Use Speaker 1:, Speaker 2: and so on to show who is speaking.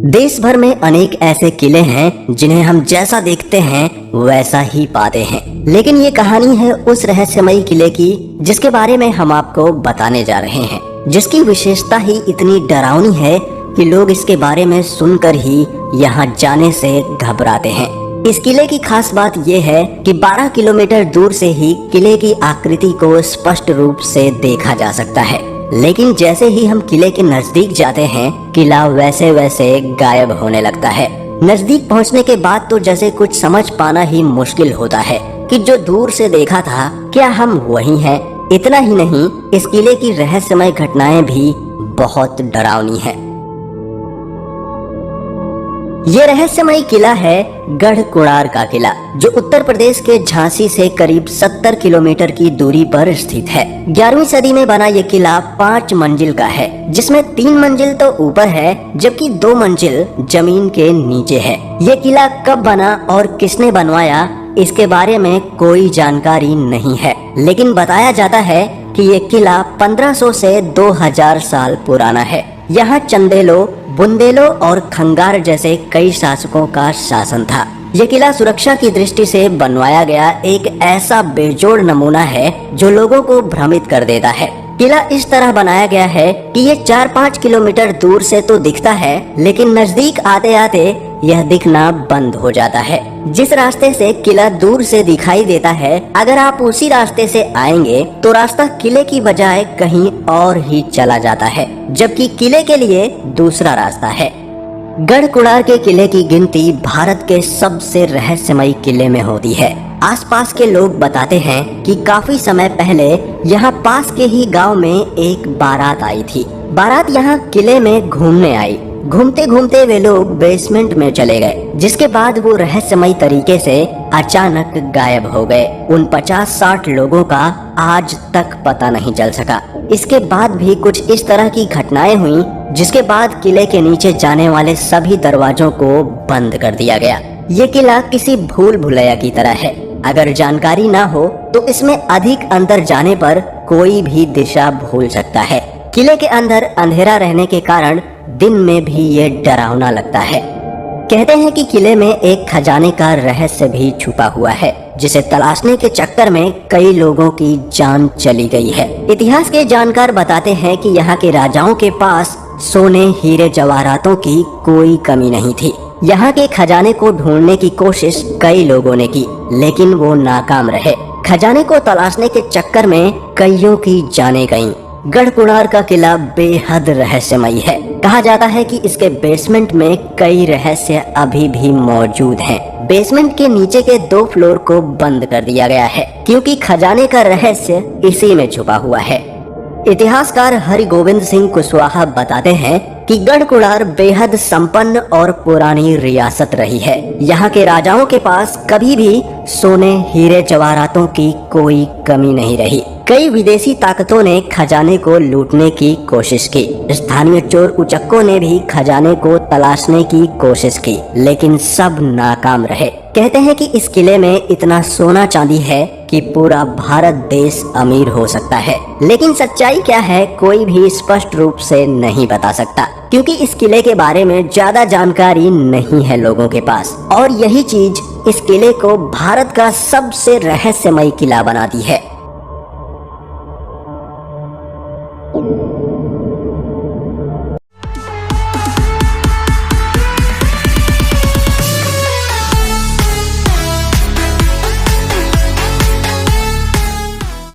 Speaker 1: देश भर में अनेक ऐसे किले हैं जिन्हें हम जैसा देखते हैं वैसा ही पाते हैं, लेकिन ये कहानी है उस रहस्यमयी किले की जिसके बारे में हम आपको बताने जा रहे हैं, जिसकी विशेषता ही इतनी डरावनी है कि लोग इसके बारे में सुनकर ही यहाँ जाने से घबराते हैं। इस किले की खास बात यह है कि 12 किलोमीटर दूर से ही किले की आकृति को स्पष्ट रूप से देखा जा सकता है, लेकिन जैसे ही हम किले के नजदीक जाते हैं किला वैसे वैसे गायब होने लगता है। नजदीक पहुंचने के बाद तो जैसे कुछ समझ पाना ही मुश्किल होता है कि जो दूर से देखा था क्या हम वही हैं। इतना ही नहीं, इस किले की रहस्यमय घटनाएं भी बहुत डरावनी हैं। ये रहस्यमय किला है गढ़कुड़ार का किला, जो उत्तर प्रदेश के झांसी से करीब 70 किलोमीटर की दूरी पर स्थित है। 11वीं सदी में बना ये किला 5 मंजिल का है, जिसमें 3 मंजिल तो ऊपर है जबकि 2 मंजिल जमीन के नीचे है। ये किला कब बना और किसने बनवाया इसके बारे में कोई जानकारी नहीं है, लेकिन बताया जाता है कि ये किला 1500 से 2000 साल पुराना है। यहाँ चंदेलों, बुंदेलों और खंगार जैसे कई शासकों का शासन था। यह किला सुरक्षा की दृष्टि से बनवाया गया एक ऐसा बेजोड़ नमूना है जो लोगों को भ्रमित कर देता है। किला इस तरह बनाया गया है कि ये 4-5 किलोमीटर दूर से तो दिखता है, लेकिन नजदीक आते आते यह दिखना बंद हो जाता है। जिस रास्ते से किला दूर से दिखाई देता है, अगर आप उसी रास्ते से आएंगे तो रास्ता किले की बजाय कहीं और ही चला जाता है, जबकि किले के लिए दूसरा रास्ता है। गढ़कुड़ार के किले की गिनती भारत के सबसे रहस्यमयी किले में होती है। आसपास के लोग बताते हैं कि काफी समय पहले यहाँ पास के ही गांव में एक बारात आई थी। बारात यहाँ किले में घूमने आई। घूमते घूमते वे लोग बेसमेंट में चले गए, जिसके बाद वो रहस्यमयी तरीके से अचानक गायब हो गए। उन 50-60 लोगों का आज तक पता नहीं चल सका। इसके बाद भी कुछ इस तरह की घटनाएं हुई, जिसके बाद किले के नीचे जाने वाले सभी दरवाजों को बंद कर दिया गया। ये किला किसी भूल भुलैया की तरह है। अगर जानकारी ना हो तो इसमें अधिक अंदर जाने पर कोई भी दिशा भूल सकता है। किले के अंदर अंधेरा रहने के कारण दिन में भी ये डरावना लगता है। कहते हैं कि किले में एक खजाने का रहस्य भी छुपा हुआ है, जिसे तलाशने के चक्कर में कई लोगों की जान चली गई है। इतिहास के जानकार बताते हैं कि यहाँ के राजाओं के पास सोने, हीरे, जवाहरातों की कोई कमी नहीं थी। यहाँ के खजाने को ढूंढने की कोशिश कई लोगों ने की, लेकिन वो नाकाम रहे। खजाने को तलाशने के चक्कर में कईयों की जानें गईं। गढ़कुड़ार का किला बेहद रहस्यमयी है। कहा जाता है कि इसके बेसमेंट में कई रहस्य अभी भी मौजूद हैं। बेसमेंट के नीचे के 2 फ्लोर को बंद कर दिया गया है, क्योंकि खजाने का रहस्य इसी में छुपा हुआ है। इतिहासकार हरिगोविंद सिंह कुशवाहा बताते हैं कि गढ़कुड़ार बेहद संपन्न और पुरानी रियासत रही है। यहाँ के राजाओं के पास कभी भी सोने, हीरे, जवाहरातों की कोई कमी नहीं रही। कई विदेशी ताकतों ने खजाने को लूटने की कोशिश की। स्थानीय चोर उचक्कों ने भी खजाने को तलाशने की कोशिश की, लेकिन सब नाकाम रहे। कहते हैं कि इस किले में इतना सोना चांदी है कि पूरा भारत देश अमीर हो सकता है, लेकिन सच्चाई क्या है कोई भी स्पष्ट रूप से नहीं बता सकता, क्योंकि इस किले के बारे में ज्यादा जानकारी नहीं है लोगों के पास। और यही चीज इस किले को भारत का सबसे रहस्यमयी किला बनाती है।